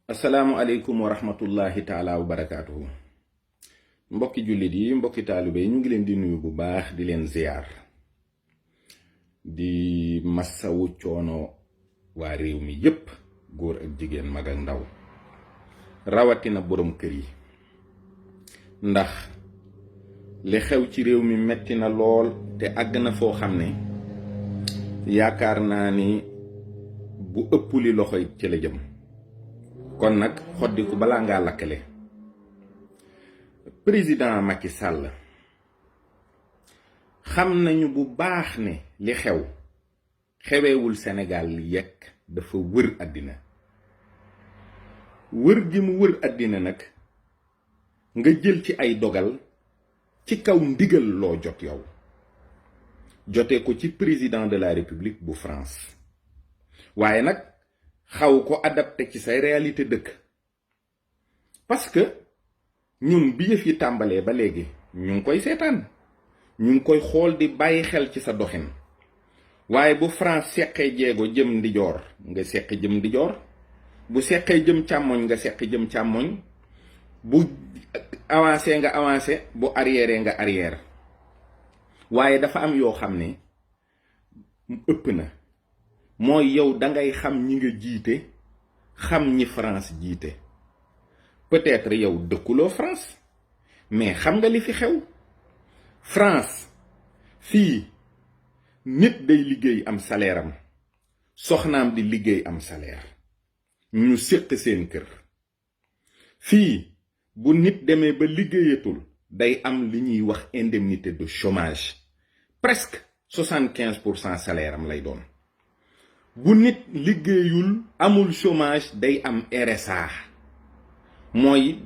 asalaamualeykum wa rahmatullahi taala wa barakaatuhu. mbokki jullit yi mbokki taalibe yi ñu ngi leen di nuyu bu baax di leen ziyaar di massawu coono waa réew mi yépp, góor ak jigéen, mag ak ndaw, rawatina borom kër yi. ndax li xew ci réew mi metti na lool te àgg na foo xam ne yaakaar naa ni bu ëpp li loxoy ci la jëm. kon nag xoddiku balaa ngaa lakkale. président Macky Sall xam nañu bu baax ne li xewewul Sénégal li yekk dafa wër àddina. wër gi mu wër àddina nag nga jël ci ay dogal ci kaw ndigal loo jot yow, jote ko ci président de la République bu France, waaye nag xaw ko adapté ci say réalité dëkk. parce que ñun bi yëf yi tàmbalee ba léegi ñu ngi koy seetaan, ñu ngi koy xool di bàyyi xel ci sa doxin. waaye bu France seqee jéego jëm ndijoor nga seqi jëm ndijoor, bu seqee jëm càmmoñ nga seqi jëm càmmoñ, bu avancé nga avancé, bu arrière nga arrière. waaye dafa am yoo xam ne ëpp na. mooy yow dangay xam ñi nga jiite, xam ñi France jiite. peut-être yow dëkkuloo France, mais xam nga li fi xew. France fii nit day liggéey am salaire am, soxnaam di liggéey am salaire, ñu séq seen kër. fii bu nit demee ba liggéeyatul day am li ñuy wax indemnité de chômage, presque 75% salaire am lay doon. bu nit liggéeyul amul chômage day am RSA, mooy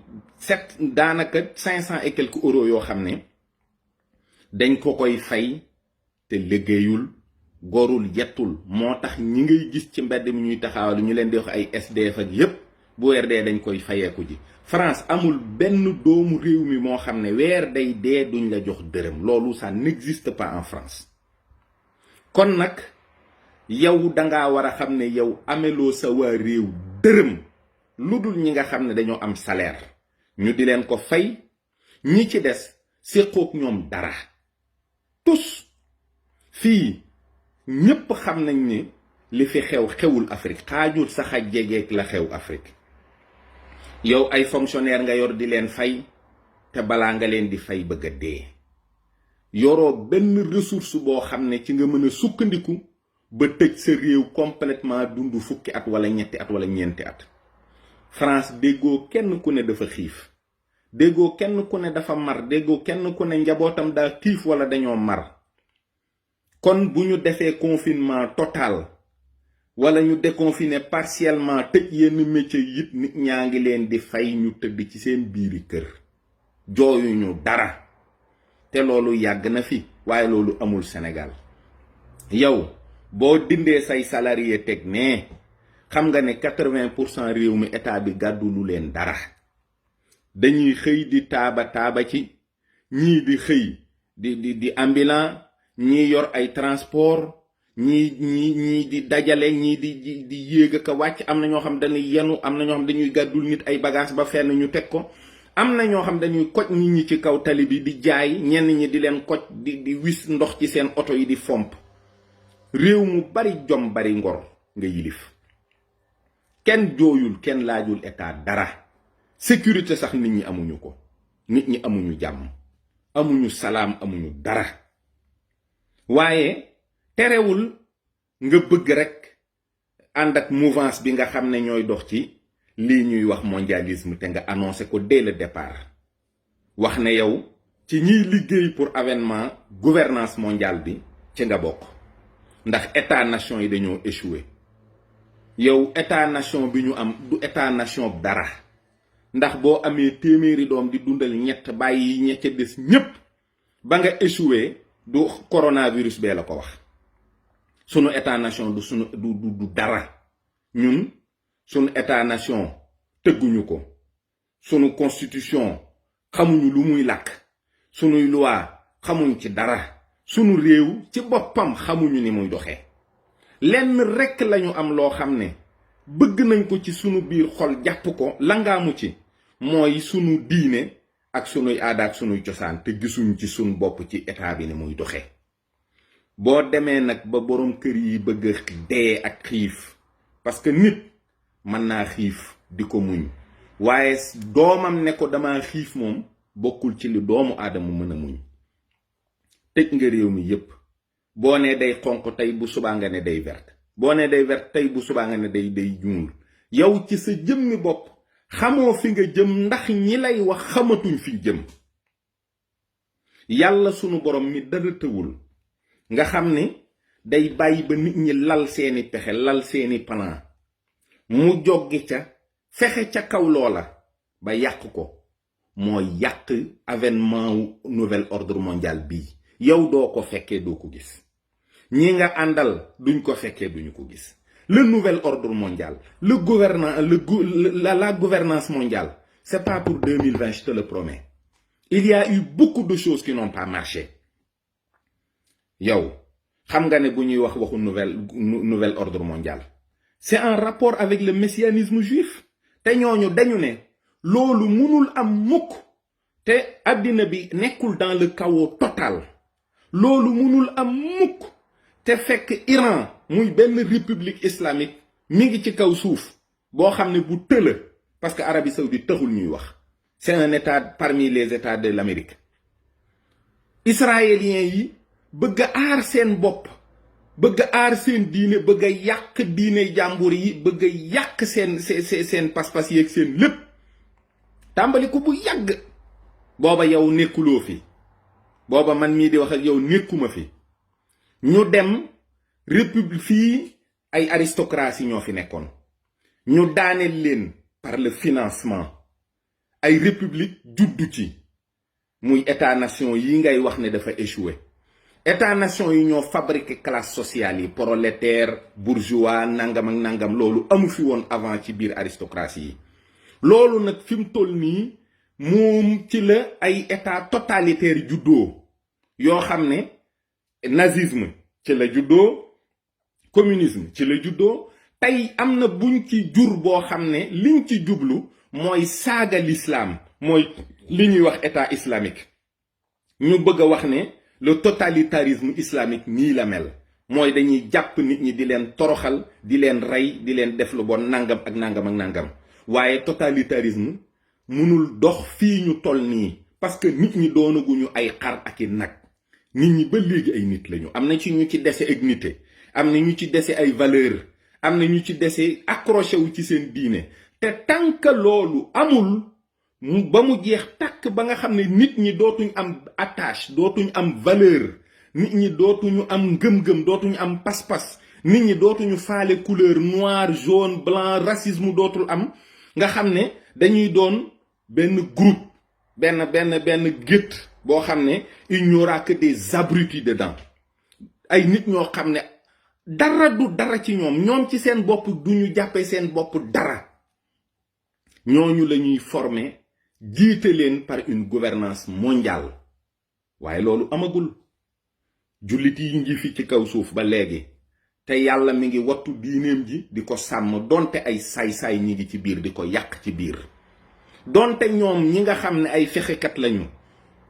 daanaka 500 et quelques euros yoo xam ne dañ ko koy fay te liggéeyul, gorul, yettul. moo tax ñi ngay gis ci mbedd mi ñuy taxawal ñu leen di wax ay SDF ak yépp, bu weer dee dañ koy fayeeku ji. France amul benn doomu réew mi moo xam ne weer day dee duñ la jox dërëm. loolu ça n'existe pas en France. kon nag yow danga war a xam ne yow ameloo sa waa réew dërëm, lu dul ñi nga xam ne dañoo am salaire ñu di leen ko fay. ñi ci des séqook ñoom dara. tous fii ñépp xam nañ ni li fi xewul Afrique, xaajul sax a jegeek la xew Afrique. yow ay fonctionnaire nga yor di leen fay, te balaa nga leen di fay bëgg a dee. yoroo benn ressource boo xam ne ci nga mën a sukkandiku ba tëj sa réew complètement dund fukki at wala ñetti at wala ñeenti at. France déggoo kenn ku ne dafa xiif, déggoo kenn ku ne dafa mar, déggoo kenn ku ne njabootam daa xiif wala dañoo mar. kon bu ñu defee confinement total wala ñu déconfiné partiellement, tëj yenn métier yit, nit ñaa ngi leen di fay ñu tëdd ci seen biiri kër, jooyuñu dara. te loolu yàgg na fi, waaye loolu amul Sénégal. yow boo dindee say salarié teg ne xam nga ne 80% réew mi état bi gàddu lu leen dara. dañuy xëy di taaba ci, ñii di xëy di ambulant, ñii yor ay transport, ñii di dajale, ñii di yéeg ak a wàcc. am na ñoo xam dañuy yenu, am na ñoo xam dañuy gàddul nit ay bagage ba fenn ñu teg ko. am na ñoo xam dañuy koj nit ñi ci kaw tali bi di jaay, ñenn ñi di leen koj di wis ndox ci seen oto yi di fomp. réew mu bari jom bari ngor nga yilif. kenn jooyul, kenn laajul état dara. sécurité sax nit ñi amuñu ko. nit ñi amuñu jàmm, amuñu salaam, amuñu dara. waaye terewul nga bëgg rek ànd ak mouvance bi nga xam ne ñooy dox ci lii ñuy wax mondialisme, te nga annoncé ko dès le départ. wax ne yow ci ñiy liggéey pour avènement gouvernance mondiale bi ci nga bokk, ndax état nation yi dañoo échoué. yow état nation bi ñu am du état nation dara, ndax boo amee téeméeri doom di dundal ñett bàyyi ñett des ñépp, ba nga échoué du coronavirus bee la ko wax. sunu état nation du dara. ñun sunu état nation tëgguñu ko, sunu constitution xamuñu lu muy làkk, sunuy loi xamuñ ci dara, sunu réew ci boppam xamuñu ni muy doxee. lenn rekk lañu am loo xam ne bëgg nañ ko ci sunu biir xol jàpp ko langaamu ci mooy sunu diine ak sunuy aada ak sunuy cosaan te gisuñ ci sunu bopp ci état bi ni muy doxee. boo demee nag ba borom kër yi bëgg dee ak xiif parce que nit mën naa xiif di ko muñ waaye doomam ne ko dama xiif moom bokkul ci li doomu aadama mën a muñ. tëj nga réew mi yépp boo nee day xonq tey bu subaa nga ne day vert boo nee day vert tey bu subaa nga ne day ñuul yow ci sa jëmmi bopp xamoo fi nga jëm ndax ñi lay wax xamatuñ fi jëm. yàlla sunu borom mi dara tëwul nga xam ne day bàyyi ba nit ñi lal seeni pexe lal seeni plan mu joggi ca fexe ca kaw loola ba yàq ko mooy yàq avènement nouvel ordre mondial bii. yow doo ko fekkee doo ko gis ñi nga àndal duñ ko fekkee duñu ko gis. le nouvel ordre mondial la gouvernance mondiale c'est pas pour 2020, je te le promets. Il y a eu beaucoup de choses qui n'ont pas marché. yow xam nga ne bu ñuy wax waxu nouvel ordre mondial c'est en rapport avec le messianisme juif te ñooñu dañu ne loolu mënul am mukk te àddina bi nekkul dans le chaos total. loolu mënul am mukk te fekk Iran muy benn république islamique mi ngi ci kaw suuf boo xam ne bu tëla parce que Arabie Saoudite taxul ñuy wax. c'est un état parmi les états de l'Amérique. israéliens yi bëgg a aar seen bopp bëgg a aar seen diine bëgg a yàq diine jàmbur yi bëgg a yàq seen pas-pas yeeg seen lépp tàmbali ko bu yàgg. booba yow nekkuloo fi booba man mii di wax ak yow nekkuma fi ñu dem république fii ay aristocratie ñoo fi nekkoon ñu daaneel leen par le financement ay république juddu ci muy état nation yi ngay wax ne dafa échoué. état nation yi ñoo fabriqué classe sociale yi prolétaire bourgeois nangam ak nangam loolu amu fi woon avant ci biir aristocratie yi. loolu nag fi mu toll nii moom ci la ay état totalitaire juddoo yoo xam ne nazisme ci la juddoo communisme ci la juddoo tey am na buñ ci jur boo xam ne liñ ci jublu mooy saaga l'islam mooy li ñuy wax état islamique. ñu bëgg a wax ne le totalitarisme islamique nii la mel mooy dañuy jàpp nit ñi di leen toroxal di leen rey di leen def lu bon nangam ak nangam ak nangam waaye totalitarisme mënul dox fii ñu toll nii parce que nit ñi doonaguñu ay xar ak i nag nit ñi ba léegi ay nit lañu. am na ci ñu ci dese ak nité am na ñu ci dese ay valeur am na ñu ci dese accroché wu ci seen diine te tant que loolu amul ba mu jeex takk ba nga xam ne nit ñi dootuñ am attache dootuñ am valeur nit ñi dootuñu am ngëm-ngëm dootuñu am pas-pas nit ñi dootuñu faale couleur noir jaune blanc racisme dootul am nga xam ne dañuy doon benn groupe benn gétt boo xam ne il n'y aura que des abrutis dedans ay nit ñoo xam ne dara du dara ci ñoom ci seen bopp duñu jàppee seen bopp dara ñooñu la ñuy former jiite leen par une gouvernance mondiale waaye loolu amagul jullit yi ngi fi ci kaw suuf ba léegi te yàlla mi ngi wattu diineem ji di ko sàmm donte ay saay-saay ñi ngi ci biir di ko yàq ci biir donte ñoom ñi nga xam ne ay fexekat lañu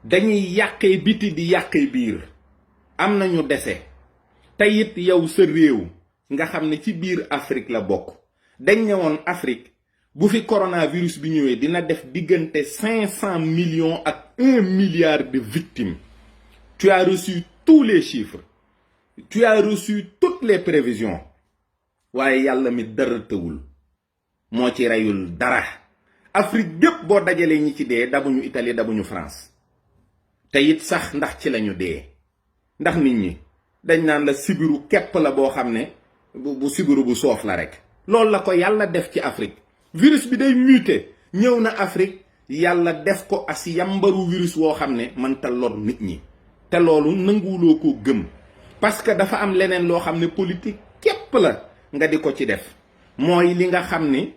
dañuy yàqee biti di yàqee biir am nañu dese te it yow sa réew nga xam ne ci biir Afrique la bokk dañ ñëwoon Afrique bu fi coronavirus bi ñëwee dina def diggante 500 millions ak 1 milliard de victimes. Tu as reçu tous les chiffres tu as reçu toutes les prévisions waaye yàlla mi dara tëwul moo ci reyul dara. Afrique gépp boo dajalee ñi ci dee dabuñu Italie dabuñu France te it sax ndax ci lañu dee ndax nit ñi dañ naan la sibiru képp la boo xam ne bu sibiru bu soof la rek loolu la ko yàlla def ci Afrique. virus bi day muté ñëw na Afrique yàlla def ko as yambaru virus woo xam ne mënta lor nit ñi te loolu nanguwuloo ko gëm parce que dafa am leneen loo xam ne politique képp la nga di ko ci def mooy li nga xam ne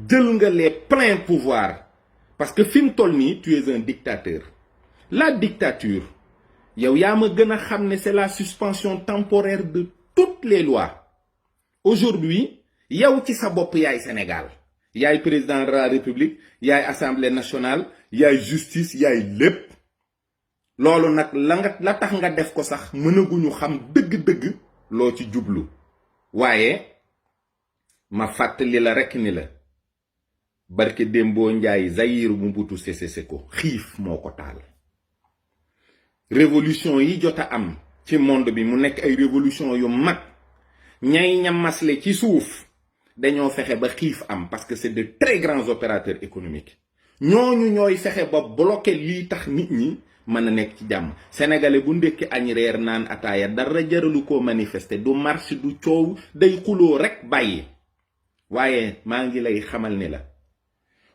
jël nga les pleins pouvoirs parce que fi mu toll nii tu es un dictateur. La dictature yow yaa ma gën a xam ne c'est la suspension temporaire de toutes les lois. Aujourd'hui yow ci sa bopp yaay Sénégal yaay président de la République yaay assemblée nationale yaay justice yaay lépp loolu nag la tax nga def ko sax mënaguñu xam dëgg-dëgg loo ci jublu waaye ma fàttali la rekk ni la barke Dembo Njaay Zaïre Mobutu Sese Seko xiif moo ko taal révolution yi jot a am ci monde bi mu nekk ay révolution yu mag ñay ñamasle ci suuf dañoo fexe ba xiif am parce que c'est de très grands opérateurs économiques ñooñu ñooy fexe ba bloquer lii tax nit ñi mën a nekk ci jàmm sénégalais bu ndekki añ reer naan ataaya dara jaralu koo manifester du marche du coow day xuloo rekk bàyyi waaye maa ngi lay xamal ni la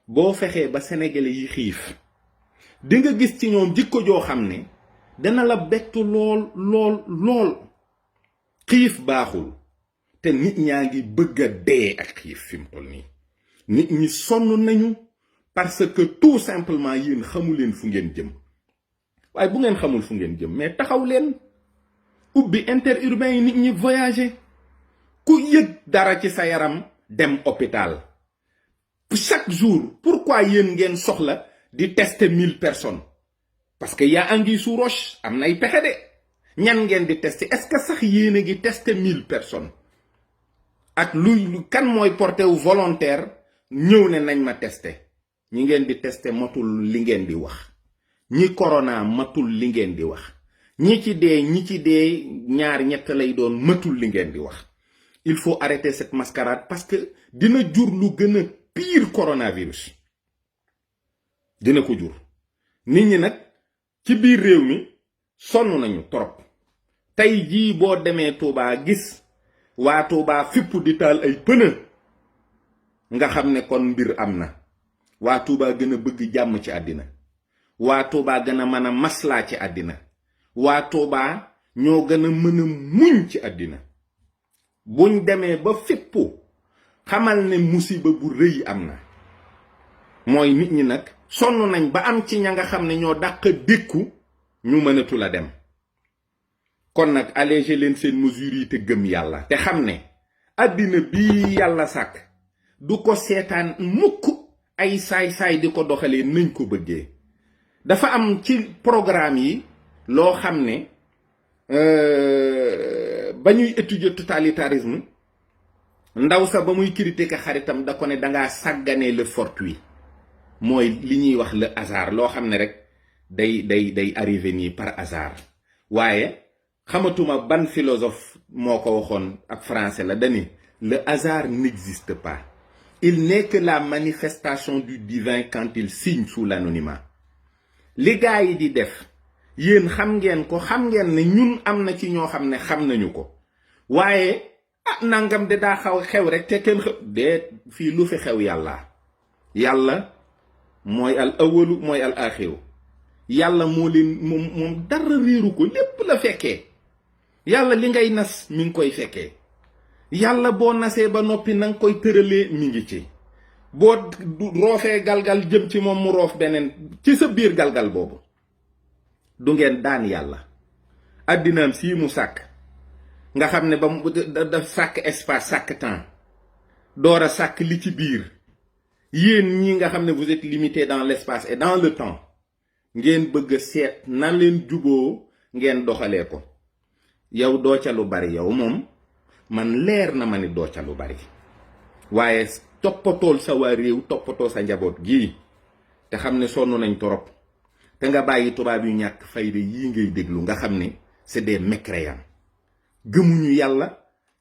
boo fexee ba sénégalais yi xiif di nga gis ci ñoom jikko joo xam ne dana la bettu lool xiif baaxul te nit ñaa ngi bëgg a dee ak xiif fi mu toll nii nit ñi sonn nañu parce que tout simplement yéen xamu leen fu ngeen jëm waaye bu ngeen xamul fu ngeen jëm mais taxaw leen ubbi interurbain yi nit ñi voyager ku yëg dara ci sa yaram dem hôpital chaque jour pourquoi yéen ngeen soxla di tester 1000 personnes parce que yaa anguille sous roche am nay pexe de ñan ngeen di tester est-ce que sax yéen a ngi tester 1000 personnes ak lu kan mooy porté wu volontaire ñëw ne nañ ma tester ñi ngeen di tester matul li ngeen di wax ñi corona matul li ngeen di wax ñi ci dee ñaar ñett lay doon matul li ngeen di wax il faut arrêter cette mascarade parce que dina jur lu gën a pire coronavirus dina ko jur nit ñi nag ci biir réew mi sonn nañu trop tey jii boo demee Touba gis waa Touba fipp di taal ay pënë nga xam ne kon mbir am na waa Touba gën a bëgg jàmm ci àddina waa Touba gën a mën a maslaa ci àddina waa Touba ñoo gën a mën a muñ ci àddina buñ demee ba fippu xamal ne musiba bu rëy am na mooy nit ñi nag sonn nañ ba am ci ña nga xam ne ñoo dàq dékku ñu mënatu la dem kon nag alléger leen seen mesures yi te gëm yàlla te xam ne àddina bi yàlla sàkk du ko seetaan mukk ay saay-saay di ko doxalee nañ ko bëggee dafa am ci programme yi loo xam ne ba ñuy étudier totalitarisme ndaw sa ba muy critiquer xaritam da ko ne dangaa sàgganee le fortuit mooy li ñuy wax le hasard loo xam ne rek day arrivé nii par hasard waaye xamatuma ban philosophe moo ko waxoon ak français la dani le hasard n'existe pas il n'est que la manifestation du divin quand il signe sous l'anonymat li gaa yi di def yéen xam ngeen ko xam ngeen ne ñun am na ci ñoo xam ne xam nañu ko waaye nangam de daa xew rek te kenn de fii lu fi xew yàlla mooy al awalu mooy al axiru yàlla moo leen moom dara réeru ko lépp la fekkee yàlla li ngay nas mi ngi koy fekkee yàlla boo nasee ba noppi na nga koy tëralee mi ngi ci boo roofee galgal jëm ci moom mu roof beneen ci sa biir galgal boobu du ngeen daan yàlla àddinaam sii mu sàkk nga xam ne ba mu daf sàkk espace sàkk temps door a sàkk li ci biir yéen ñi nga xam ne vous êtes limité dans l'espace et dans le temps ngeen bëgg a seet nan leen juboo ngeen doxalee ko yow doo ca lu bari yow moom man leer na ma ni doo ca lu bari waaye toppatool sa waa réew toppatoo sa njaboot gii te xam ne sonn nañ torop te nga bàyyi tubaab yu ñàkk fayda yii ngay déglu nga xam ne c'est des mécréants gëmuñu yàlla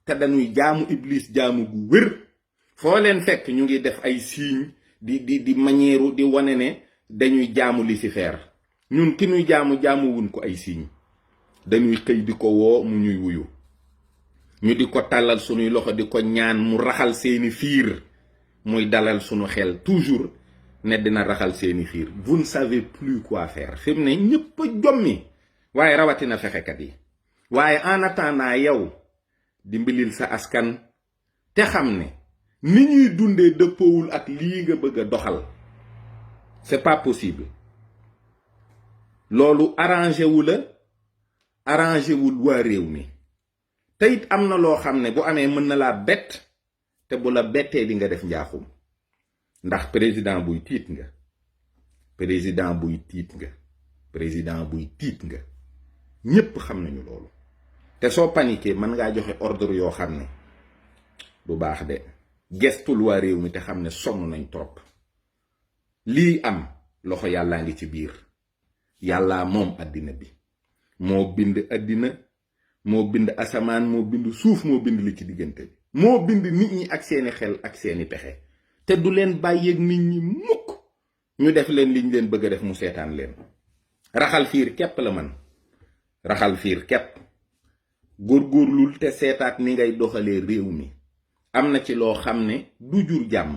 te dañuy jaamu iblis jaamu gu wér foo leen fekk ñu ngi def ay signes di manière di wane ne dañuy jaamu Lucifer ñun ki ñuy jaamu wuñ ko ay signes dañuy xëy di ko woo mu ñuy wuyu ñu di ko tàllal sunuy loxo di ko ñaan mu raxal seeni fiir muy dalal sunu xel toujours ne dina raxal seeni fiir vous ne savez plus quoi faire fi mu ne ñëpp a jommi waaye rawatina fexekat yi waaye en attendant yow dimbalil sa askan te xam ne ni ñuy dundee dëppoowul ak lii nga bëgg a doxal c'est pas possible loolu arrangé wu waa réew mi te it am na loo xam ne bu amee mën na laa bett te bu la bettee di nga def njaaxum ndax président buy tiit nga président buy tiit nga président buy tiit nga ñépp xam nañu loolu te soo paniqué mën ngaa joxe ordre yoo xam ne du baax de gestul waa réew mi te xam ne sonn nañ trop lii am loxo yàllaa ngi ci biir yàllaa moom àddina bi moo bind àddina moo bind asamaan moo bind suuf moo bind li ci diggante bi moo bind nit ñi ak seeni xel ak seeni pexe te du leen bàyyeeg nit ñi mukk ñu def leen liñ leen bëgg a def mu seetaan leen raxal fiir képp la man raxal fiir képp góorgóorlul te seetaat ni ngay doxalee réew mi am na ci loo xam ne du jur jàmm